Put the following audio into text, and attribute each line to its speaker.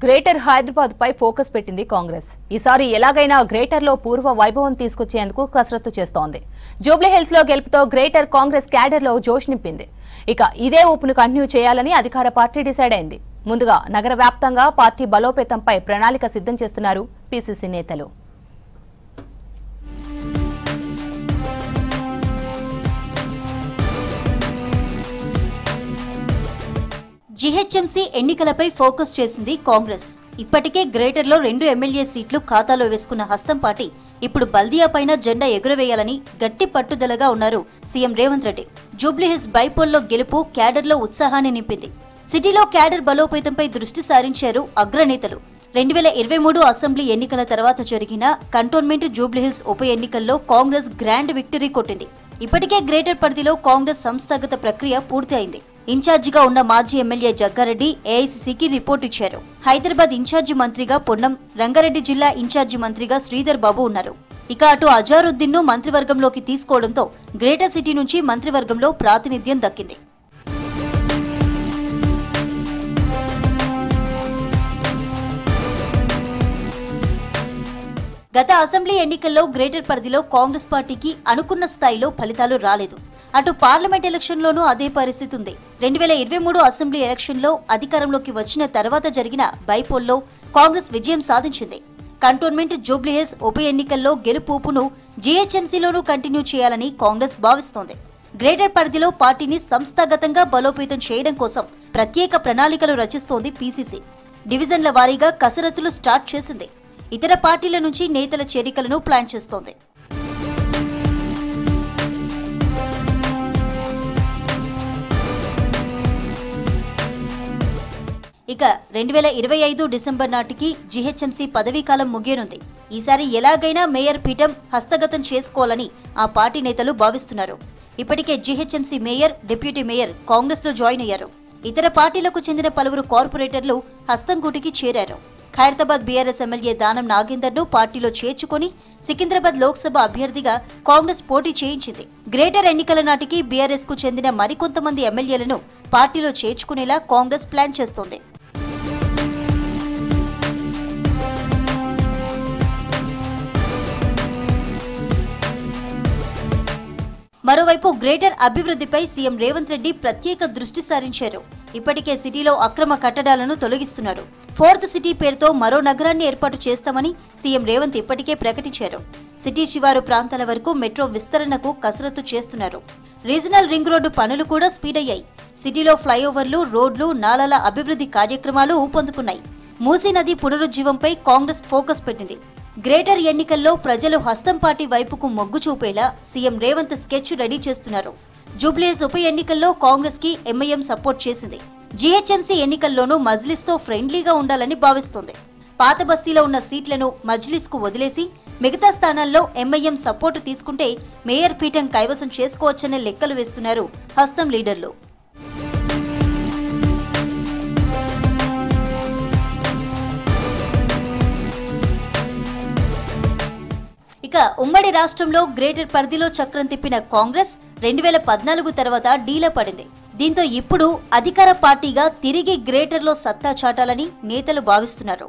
Speaker 1: Greater Hyderabad పై focus పెట్టింది కాంగ్రెస్. ఈసారి ఎలాగైనా గ్రేటర్ లో పూర్వ వైభవం తీసుకొచ్చేందుకు కసరత్తు చేస్తోంది. జూబ్లీ హిల్స్ లో గెలుపుతో గ్రేటర్ కాంగ్రెస్ క్యాడర్ లో జోష్ నింపింది. ఇక ఇదే ఊపును కంటిన్యూ చేయాలని అధికార పార్టీ డిసైడ్ అయింది. ముందుగా నగర వ్యాప్తంగా పార్టీ బలోపేతంపై ప్రణాళిక సిద్ధం చేస్తున్నారు పీసీసీ నేతలు.
Speaker 2: జీహెచ్ఎంసీ ఎన్నికలపై ఫోకస్ చేసింది కాంగ్రెస్. ఇప్పటికే గ్రేటర్లో 2 ఎమ్మెల్యే సీట్లు ఖాతాలో వేసుకున్న హస్తం పార్టీ ఇప్పుడు బల్దియా పైన జెండా ఎగురవేయాలని గట్టి పట్టుదలగా ఉన్నారు సీఎం రేవంత్ రెడ్డి. జూబ్లీహిల్స్ బైపోల్లో గెలుపు క్యాడర్లో ఉత్సాహాన్ని నింపింది. సిటీలో క్యాడర్ బలోపేతంపై దృష్టి సారించారు అగ్రనేతలు. 2023 అసెంబ్లీ ఎన్నికల తర్వాత జరిగిన కంటోన్మెంట్ జూబ్లీహిల్స్ ఉప ఎన్నికల్లో కాంగ్రెస్ గ్రాండ్ విక్టరీ కొట్టింది. ఇప్పటికే గ్రేటర్ పరిధిలో కాంగ్రెస్ సంస్థాగత ప్రక్రియ పూర్తి అయింది. ఇన్ఛార్జిగా ఉన్న మాజీ ఎమ్మెల్యే జగ్గారెడ్డి ఏఐసీసీకి రిపోర్ట్ ఇచ్చారు. హైదరాబాద్ ఇన్ఛార్జి మంత్రిగా పొన్నం, రంగారెడ్డి జిల్లా ఇన్ఛార్జి మంత్రిగా శ్రీధర్ బాబు ఉన్నారు. ఇక అటు అజారుద్దీన్ ను మంత్రివర్గంలోకి తీసుకోవడంతో గ్రేటర్ సిటీ నుంచి మంత్రివర్గంలో ప్రాతినిధ్యం దక్కింది. గత అసెంబ్లీ ఎన్నికల్లో గ్రేటర్ పరిధిలో కాంగ్రెస్ పార్టీకి అనుకున్న స్థాయిలో ఫలితాలు రాలేదు. అటు పార్లమెంట్ ఎలక్షన్లోనూ అదే పరిస్థితి ఉంది. 2023 అసెంబ్లీ ఎలక్షన్లో అధికారంలోకి వచ్చిన తర్వాత జరిగిన బైపోల్లో కాంగ్రెస్ విజయం సాధించింది. కంటోన్మెంట్ జూబ్లీహిల్స్ ఉప ఎన్నికల్లో గెలుపును జీహెచ్ఎంసీలోనూ కంటిన్యూ చేయాలని కాంగ్రెస్ భావిస్తోంది. గ్రేటర్ పరిధిలో పార్టీని సంస్థాగతంగా బలోపేతం చేయడం కోసం ప్రత్యేక ప్రణాళికలు రచిస్తోంది పీసీసీ. డివిజన్ల వారీగా కసరత్తులు స్టార్ట్ చేసింది. ఇతర పార్టీల నుంచి నేతల చేరికలను ప్లాన్ చేస్తోంది. ఇక 2025 డిసెంబర్ నాటికి జీహెచ్ఎంసీ పదవీకాలం ముగియనుంది. ఈసారి ఎలాగైనా మేయర్ పీఠం హస్తగతం చేసుకోవాలని ఆ పార్టీ నేతలు భావిస్తున్నారు. ఇప్పటికే GHMC mayor, deputy mayor Congress లో జాయిన్ అయ్యారు. ఇతర పార్టీలకు చెందిన పలువురు కార్పొరేటర్లు హస్తంగూటికి చేరారు. ఖైరతాబాద్ బీఆర్ఎస్ ఎమ్మెల్యే దానం నాగేందర్ ను పార్టీలో చేర్చుకుని సికింద్రాబాద్ లోక్సభ అభ్యర్థిగా కాంగ్రెస్ పోటీ చేయించింది. గ్రేటర్ ఎన్నికల నాటికి బీఆర్ఎస్ కు చెందిన మరికొంతమంది ఎమ్మెల్యేలను పార్టీలో చేర్చుకునేలా కాంగ్రెస్ ప్లాన్ చేస్తోంది. మరోవైపు గ్రేటర్ అభివృద్ధిపై సీఎం రేవంత్ రెడ్డి ప్రత్యేక దృష్టి సారించారు. ఇప్పటికే సిటీలో అక్రమ కట్టడాలను తొలగిస్తున్నారు. 4th సిటీ పేరుతో మరో నగరాన్ని ఏర్పాటు చేస్తామని సీఎం రేవంత్ ఇప్పటికే ప్రకటించారు. సిటీ శివారు ప్రాంతాల వరకు మెట్రో విస్తరణకు కసరత్తు చేస్తున్నారు. రీజనల్ రింగ్ రోడ్డు పనులు కూడా స్పీడ్ అయ్యాయి. సిటీలో ఫ్లైఓవర్లు, రోడ్లు, నాలాల అభివృద్ధి కార్యక్రమాలు ఊపందుకున్నాయి. మూసీ నది పునరుజ్జీవంపై కాంగ్రెస్ ఫోకస్ పెట్టింది. గ్రేటర్ ఎన్నికల్లో ప్రజలు హస్తం పార్టీ వైపుకు మొగ్గు చూపేలా సీఎం రేవంత్ స్కెచ్ రెడీ చేస్తున్నారు. జూబ్లీహిల్స్ ఉప ఎన్నికల్లో కాంగ్రెస్ కి ఎంఐఎం సపోర్ట్ చేసింది. జీహెచ్ఎంసీ ఎన్నికల్లోనూ మజ్లిస్ తో ఫ్రెండ్లీగా ఉండాలని భావిస్తోంది. పాత బస్తీలో ఉన్న సీట్లను మజ్లిస్ కు వదిలేసి మిగతా స్థానాల్లో ఎంఐఎం సపోర్టు తీసుకుంటే మేయర్ పీఠం కైవసం చేసుకోవచ్చనే లెక్కలు వేస్తున్నారు హస్తం లీడర్లు. ఇక ఉమ్మడి రాష్ట్రంలో గ్రేటర్ పరిధిలో చక్రం తిప్పిన కాంగ్రెస్ 2014 తర్వాత డీలా పడింది. దీంతో ఇప్పుడు అధికార పార్టీగా తిరిగి గ్రేటర్లో సత్తా చాటాలని నేతలు భావిస్తున్నారు.